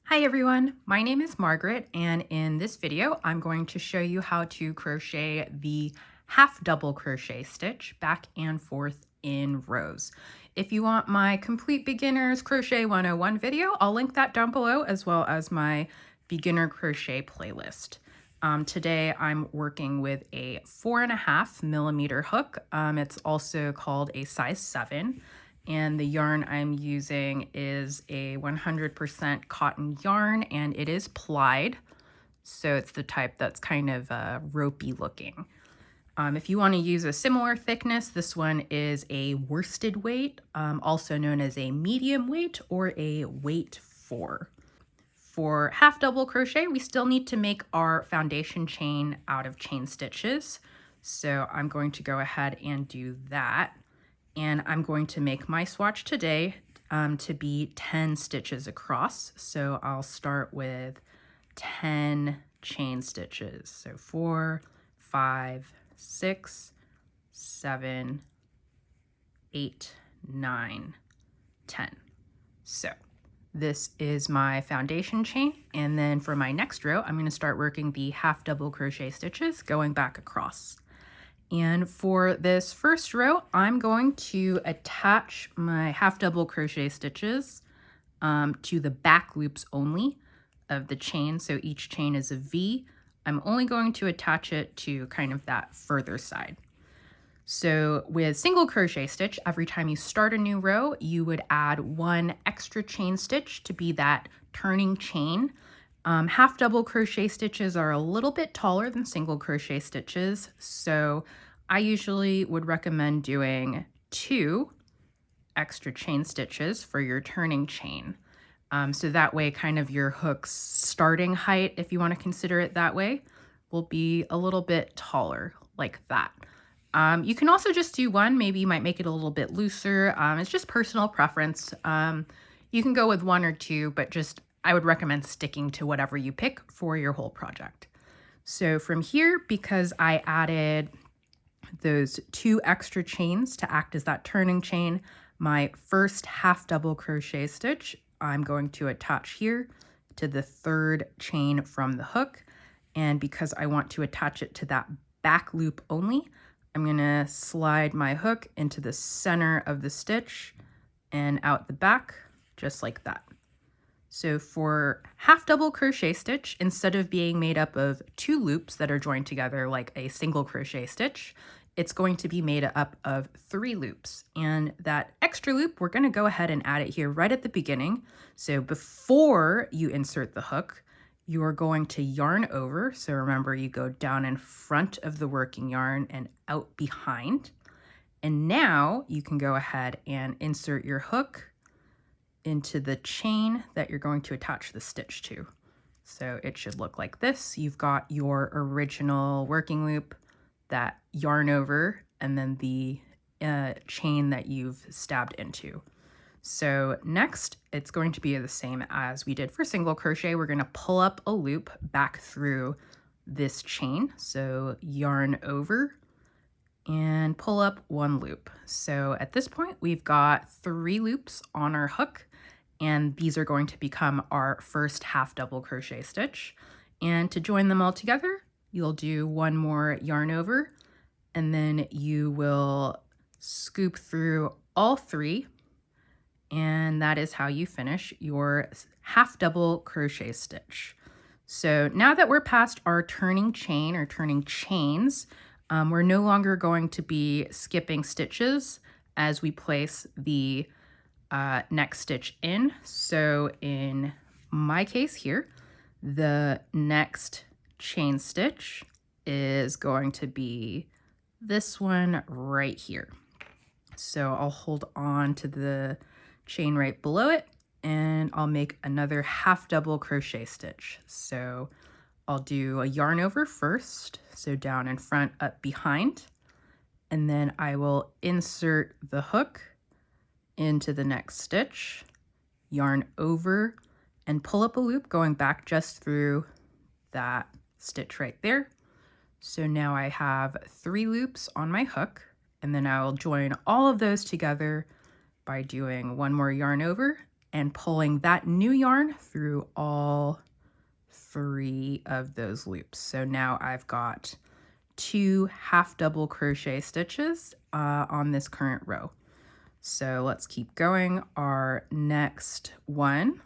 Hi everyone, my name is Margaret, and in this video I'm going to show you how to crochet the half double crochet stitch back and forth in rows. If you want my complete beginners crochet 101 video, I'll link that down below, as well as my beginner crochet playlist. Today I'm working with a 4.5mm hook. It's also called a size 7. And the yarn I'm using is a 100% cotton yarn, and it is plied. So it's the type that's kind of ropey looking. If you want to use a similar thickness, this one is a worsted weight, also known as a medium weight or a weight 4. For half double crochet, we still need to make our foundation chain out of chain stitches. So I'm going to go ahead and do that. And I'm going to make my swatch today to be 10 stitches across. So I'll start with 10 chain stitches. So 4, 5, 6, 7, 8, 9, 10. So this is my foundation chain. And then for my next row, I'm going to start working the half double crochet stitches going back across. And for this first row, I'm going to attach my half double crochet stitches to the back loops only of the chain. So each chain is a V. I'm only going to attach it to kind of that further side. So with single crochet stitch, every time you start a new row, you would add one extra chain stitch to be that turning chain. Half double crochet stitches are a little bit taller than single crochet stitches, so I usually would recommend doing 2 extra chain stitches for your turning chain. So that way kind of your hook's starting height, if you want to consider it that way, will be a little bit taller like that. You can also just do one. Maybe you might make it a little bit looser. It's just personal preference. You can go with 1 or 2, but I would recommend sticking to whatever you pick for your whole project. So from here, because I added those 2 extra chains to act as that turning chain, my first half double crochet stitch, I'm going to attach here to the 3rd chain from the hook. And because I want to attach it to that back loop only, I'm going to slide my hook into the center of the stitch and out the back, just like that. So for half double crochet stitch, instead of being made up of 2 loops that are joined together like a single crochet stitch, it's going to be made up of 3 loops. And that extra loop, we're going to go ahead and add it here right at the beginning. So before you insert the hook, you are going to yarn over. So remember, you go down in front of the working yarn and out behind. And now you can go ahead and insert your hook into the chain that you're going to attach the stitch to. So it should look like this. You've got your original working loop, that yarn over, and then the chain that you've stabbed into. So next, it's going to be the same as we did for single crochet. We're going to pull up a loop back through this chain. So yarn over and pull up 1 loop. So at this point, we've got 3 loops on our hook, and these are going to become our first half double crochet stitch. And to join them all together, you'll do 1 more yarn over, and then you will scoop through all 3, and that is how you finish your half double crochet stitch. So now that we're past our turning chain or turning chains, we're no longer going to be skipping stitches as we place the next stitch in. So in my case here, the next chain stitch is going to be this one right here. So I'll hold on to the chain right below it, and I'll make another half double crochet stitch. So I'll do a yarn over first, so down in front, up behind, and then I will insert the hook into the next stitch, yarn over, and pull up a loop going back just through that stitch right there. So now I have 3 loops on my hook, and then I will join all of those together by doing 1 more yarn over and pulling that new yarn through all 3 of those loops. So now I've got 2 half double crochet stitches on this current row. So let's keep going. Our next one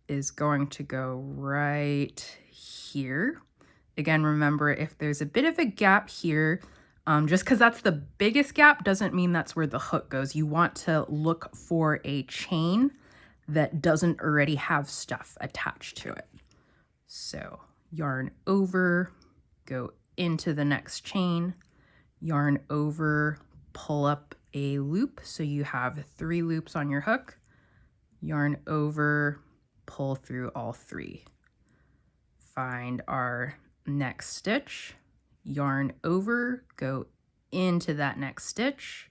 is going to go right here. Again, remember, if there's a bit of a gap here, just because that's the biggest gap doesn't mean that's where the hook goes. You want to look for a chain that doesn't already have stuff attached to it. So yarn over, go into the next chain, yarn over, pull up a loop. So you have 3 loops on your hook, yarn over, pull through all 3. Find our next stitch, yarn over, go into that next stitch,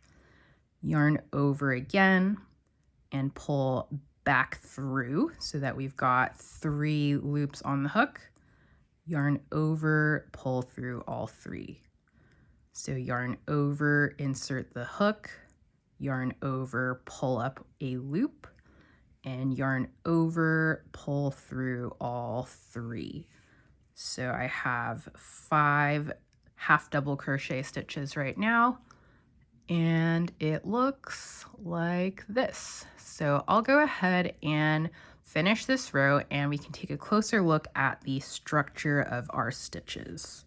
yarn over again, and pull back through so that we've got 3 loops on the hook, yarn over, pull through all 3. So yarn over, insert the hook, yarn over, pull up a loop, and yarn over, pull through all 3. So I have 5 half double crochet stitches right now, and it looks like this. So I'll go ahead and finish this row and we can take a closer look at the structure of our stitches.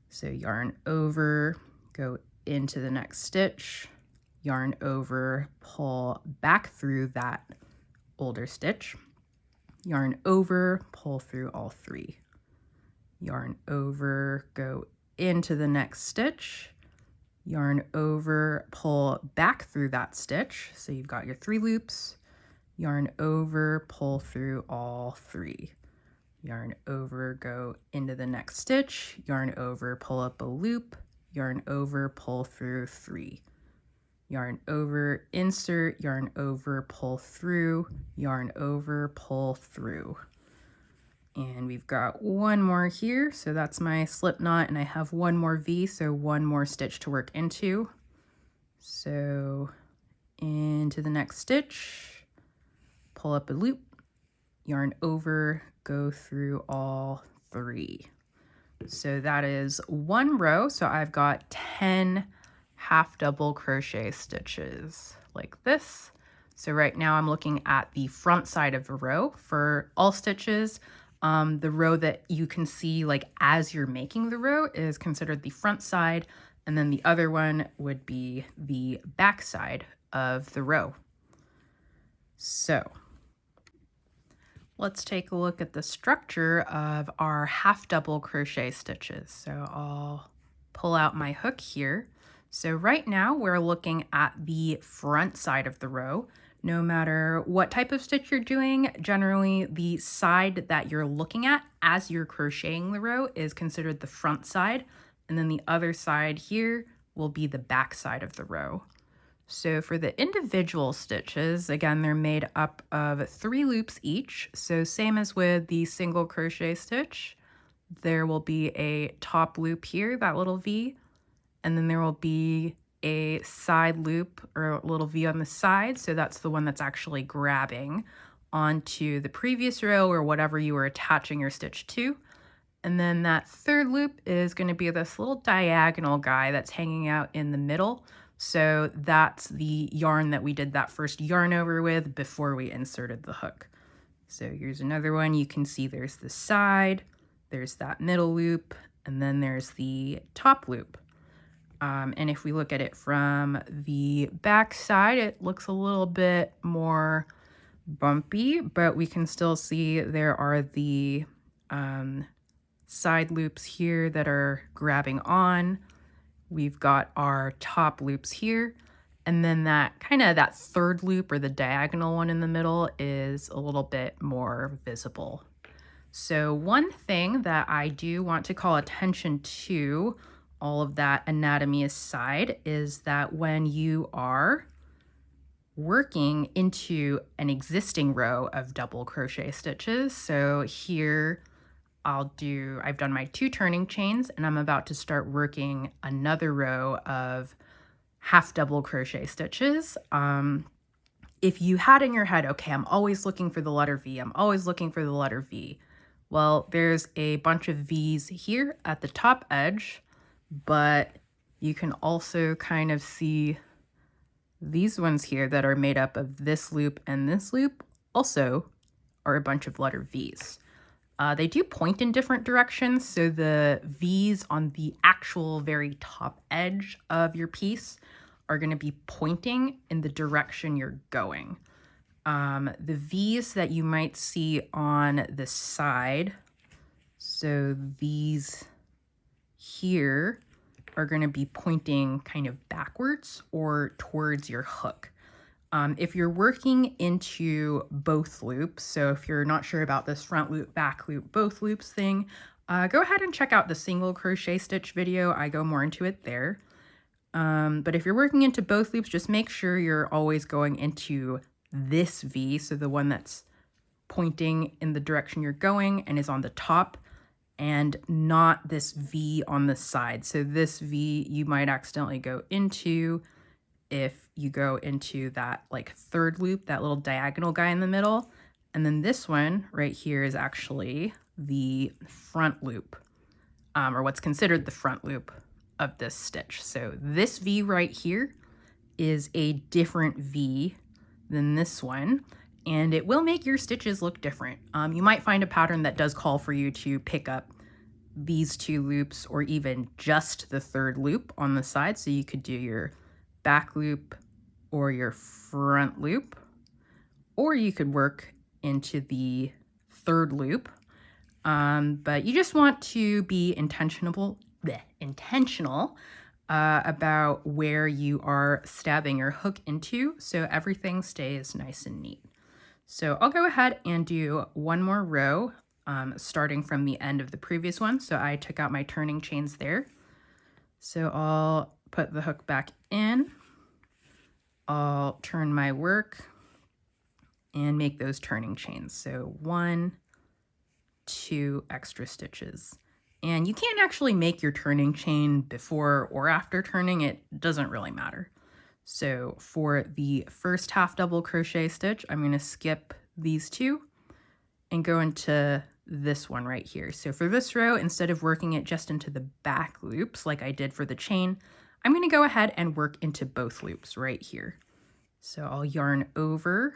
So yarn over, go into the next stitch, yarn over, pull back through that older stitch, yarn over, pull through all 3. Yarn over, go into the next stitch, yarn over, pull back through that stitch. So you've got your 3 loops, yarn over, pull through all 3. Yarn over, go into the next stitch, yarn over, pull up a loop, yarn over, pull through 3. Yarn over, insert, yarn over, pull through, yarn over, pull through. And we've got 1 more here, so that's my slip knot, and I have 1 more V, so 1 more stitch to work into. So into the next stitch, pull up a loop, yarn over, go through all 3. So that is 1 row, so I've got 10 half double crochet stitches like this. So right now I'm looking at the front side of the row. For all stitches, the row that you can see like as you're making the row is considered the front side, and then the other one would be the back side of the row. So let's take a look at the structure of our half double crochet stitches. So I'll pull out my hook here. So right now we're looking at the front side of the row. No matter what type of stitch you're doing, generally the side that you're looking at as you're crocheting the row is considered the front side, and then the other side here will be the back side of the row. So for the individual stitches, again, they're made up of 3 loops each. So same as with the single crochet stitch, there will be a top loop here, that little V, and then there will be a side loop or a little V on the side. So that's the one that's actually grabbing onto the previous row or whatever you were attaching your stitch to. And then that third loop is going to be this little diagonal guy that's hanging out in the middle. So that's the yarn that we did that first yarn over with before we inserted the hook. So here's another one. You can see there's the side, there's that middle loop, and then there's the top loop. And if we look at it from the back side, it looks a little bit more bumpy, but we can still see there are the side loops here that are grabbing on. We've got our top loops here, and then that third loop or the diagonal one in the middle is a little bit more visible. So one thing that I do want to call attention to, all of that anatomy aside, is that when you are working into an existing row of double crochet stitches, so here I've done my 2 turning chains and I'm about to start working another row of half double crochet stitches. if you had in your head, okay, I'm always looking for the letter V, I'm always looking for the letter V. Well, there's a bunch of V's here at the top edge, but you can also kind of see these ones here that are made up of this loop and this loop also are a bunch of letter V's. They do point in different directions, so the V's on the actual very top edge of your piece are going to be pointing in the direction you're going. The V's that you might see on the side, so these here are going to be pointing kind of backwards or towards your hook. If you're working into both loops, so if you're not sure about this front loop, back loop, both loops thing, go ahead and check out the single crochet stitch video. I go more into it there. But if you're working into both loops, just make sure you're always going into this V, so the one that's pointing in the direction you're going and is on the top, and not this V on the side. So this V you might accidentally go into if you go into that like third loop, that little diagonal guy in the middle. And then this one right here is actually the front loop, or what's considered the front loop of this stitch. So this V right here is a different V than this one, and it will make your stitches look different. You might find a pattern that does call for you to pick up these two loops or even just the third loop on the side. So you could do your back loop or your front loop, or you could work into the third loop. But you just want to be intentional about where you are stabbing your hook into, so everything stays nice and neat. So I'll go ahead and do one more row, starting from the end of the previous one. So I took out my turning chains there. So I'll put the hook back in. I'll turn my work and make those turning chains. So 1, 2 extra stitches. And you can't actually make your turning chain before or after turning, it doesn't really matter. So for the first half double crochet stitch, I'm going to skip these two and go into this one right here. So for this row, instead of working it just into the back loops like I did for the chain, I'm going to go ahead and work into both loops right here. So I'll yarn over,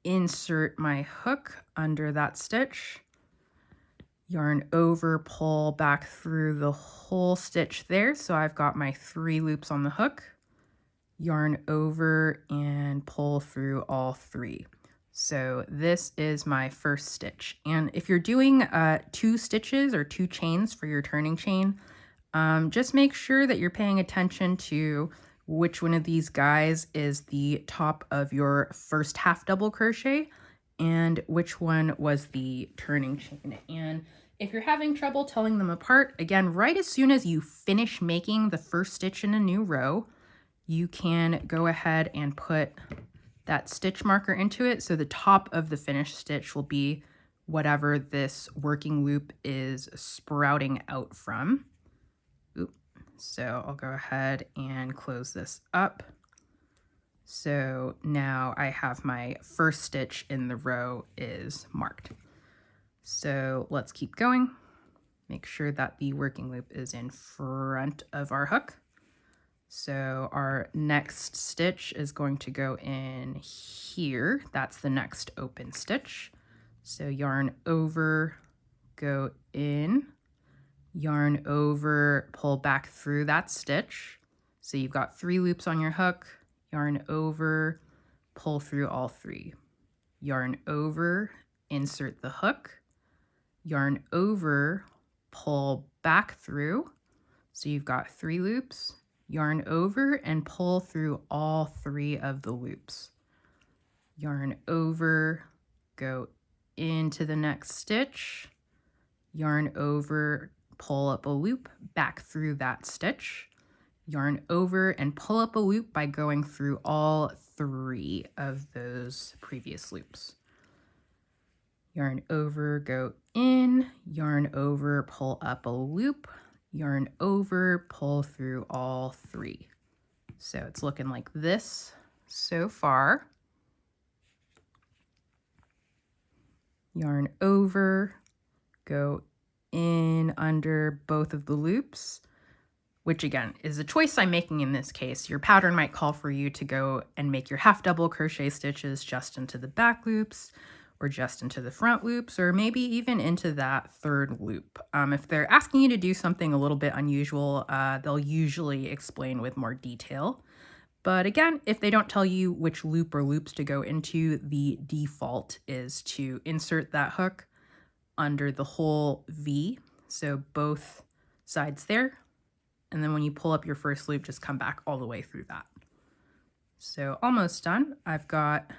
insert my hook under that stitch, yarn over, pull back through the whole stitch there. So I've got my 3 loops on the hook, yarn over and pull through all 3. So this is my first stitch. And if you're doing 2 stitches or 2 chains for your turning chain, just make sure that you're paying attention to which one of these guys is the top of your first half double crochet and which one was the turning chain. And if you're having trouble telling them apart, again, right as soon as you finish making the first stitch in a new row, you can go ahead and put that stitch marker into it. So the top of the finished stitch will be whatever this working loop is sprouting out from. Oop. So I'll go ahead and close this up. So now I have my first stitch in the row is marked. So let's keep going. Make sure that the working loop is in front of our hook. So our next stitch is going to go in here. That's the next open stitch. So yarn over, go in, yarn over, pull back through that stitch. So you've got 3 loops on your hook, yarn over, pull through all 3. Yarn over, insert the hook, yarn over, pull back through. So you've got 3 loops, yarn over and pull through all 3 of the loops. Yarn over, go into the next stitch, yarn over, pull up a loop back through that stitch, yarn over and pull up a loop by going through all 3 of those previous loops. Yarn over, go in, yarn over, pull up a loop, yarn over, pull through all 3. So it's looking like this so far. Yarn over, go in under both of the loops, which again is a choice I'm making in this case. Your pattern might call for you to go and make your half double crochet stitches just into the back loops or just into the front loops, or maybe even into that third loop. If they're asking you to do something a little bit unusual, they'll usually explain with more detail. But again, if they don't tell you which loop or loops to go into, the default is to insert that hook under the whole V, so both sides there. And then when you pull up your first loop, just come back all the way through that. So almost done. I've got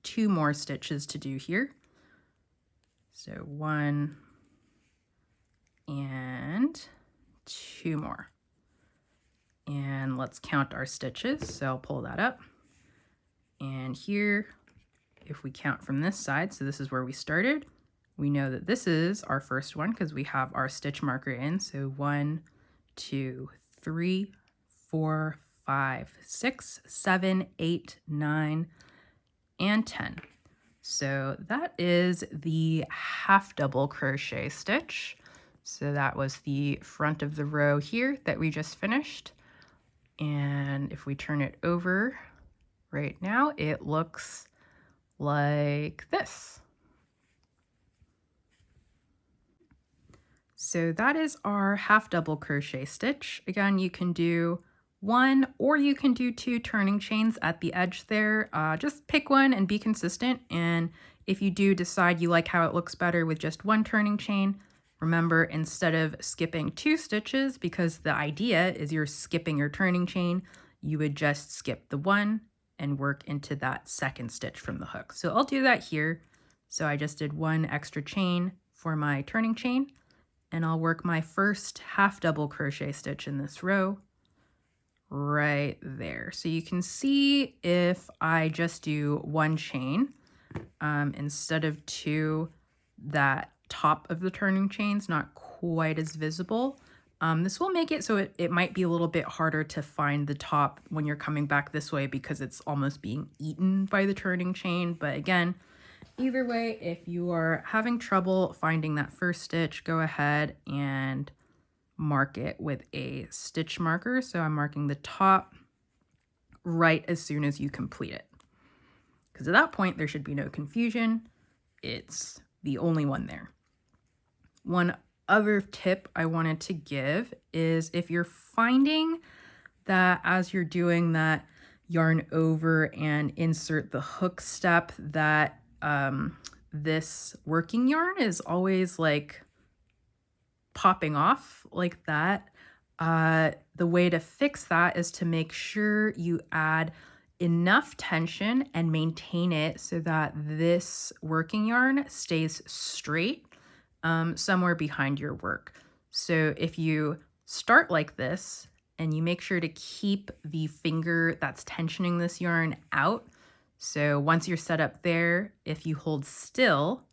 2 more stitches to do here. So 1 and 2 more. And let's count our stitches. So I'll pull that up. And here, if we count from this side, so this is where we started, we know that this is our first one because we have our stitch marker in. So 1, 2, 3, 4, 5, 6, 7, 8, 9, and 10. So that is the half double crochet stitch. So that was the front of the row here that we just finished. And if we turn it over right now, it looks like this. So that is our half double crochet stitch. Again, you can do 1 or you can do 2 turning chains at the edge there. Just pick one and be consistent. And if you do decide you like how it looks better with just 1 turning chain, remember, instead of skipping 2 stitches, because the idea is you're skipping your turning chain, you would just skip the 1 and work into that second stitch from the hook. So I'll do that here. So I just did 1 extra chain for my turning chain, and I'll work my first half double crochet stitch in this row right there. So you can see if I just do 1 chain instead of 2, that top of the turning chain's not quite as visible. This will make it so it might be a little bit harder to find the top when you're coming back this way because it's almost being eaten by the turning chain. But again, either way, if you are having trouble finding that first stitch, go ahead and mark it with a stitch marker. So I'm marking the top right as soon as you complete it, because at that point there should be no confusion. It's the only one there. One other tip I wanted to give is if you're finding that as you're doing that yarn over and insert the hook step that this working yarn is always like popping off like that, the way to fix that is to make sure you add enough tension and maintain it so that this working yarn stays straight somewhere behind your work. So if you start like this and you make sure to keep the finger that's tensioning this yarn out, so once you're set up there, if you hold still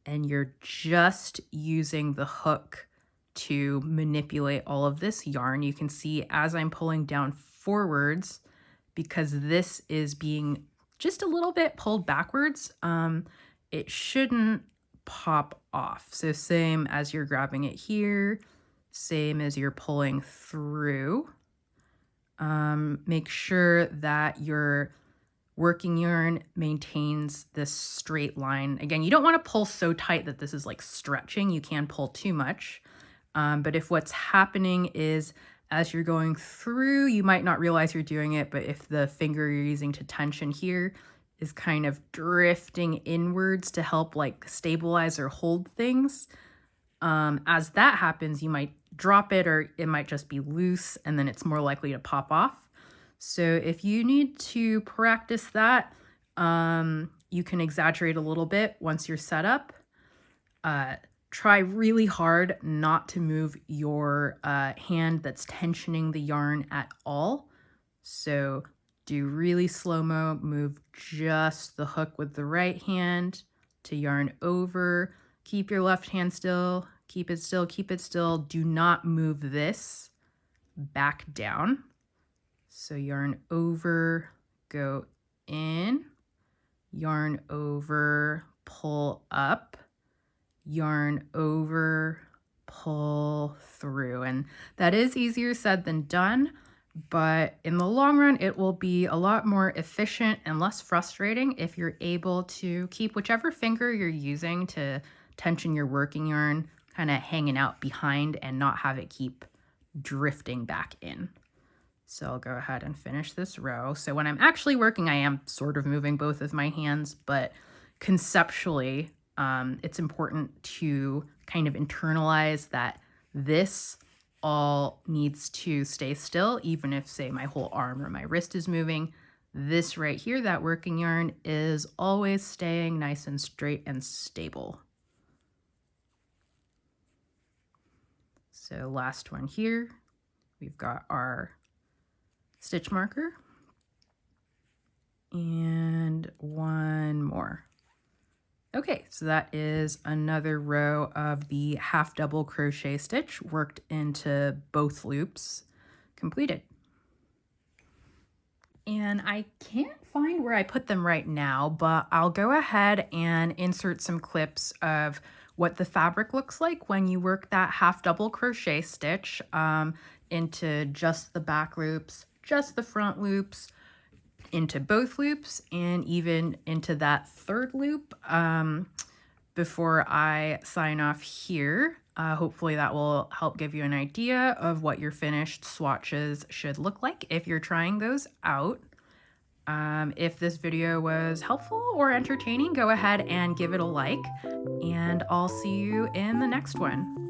and you're just using the hook to manipulate all of this yarn, you can see as I'm pulling down forwards, because this is being just a little bit pulled backwards, it shouldn't pop off. So same as you're grabbing it here, same as you're pulling through. Make sure that your working yarn maintains this straight line. Again, you don't want to pull so tight that this is like stretching. You can pull too much. But if what's happening is as you're going through, you might not realize you're doing it, but if the finger you're using to tension here is kind of drifting inwards to help like stabilize or hold things, as that happens, you might drop it or it might just be loose and then it's more likely to pop off. So if you need to practice that, you can exaggerate a little bit once you're set up. Try really hard not to move your hand that's tensioning the yarn at all. So do really slow-mo, move just the hook with the right hand to yarn over. Keep your left hand still, keep it still, keep it still. Do not move this back down. So yarn over, go in, yarn over, pull up, yarn over, pull through. And that is easier said than done, but in the long run, it will be a lot more efficient and less frustrating if you're able to keep whichever finger you're using to tension your working yarn kind of hanging out behind and not have it keep drifting back in. So I'll go ahead and finish this row. So when I'm actually working, I am sort of moving both of my hands, but conceptually, it's important to kind of internalize that this all needs to stay still, even if, say, my whole arm or my wrist is moving. This right here, that working yarn, is always staying nice and straight and stable. So last one here, we've got our stitch marker and one more. Okay, so that is another row of the half double crochet stitch worked into both loops completed. And I can't find where I put them right now, but I'll go ahead and insert some clips of what the fabric looks like when you work that half double crochet stitch into just the back loops, just the front loops, into both loops, and even into that third loop before I sign off here. Hopefully that will help give you an idea of what your finished swatches should look like if you're trying those out. If this video was helpful or entertaining, go ahead and give it a like, and I'll see you in the next one.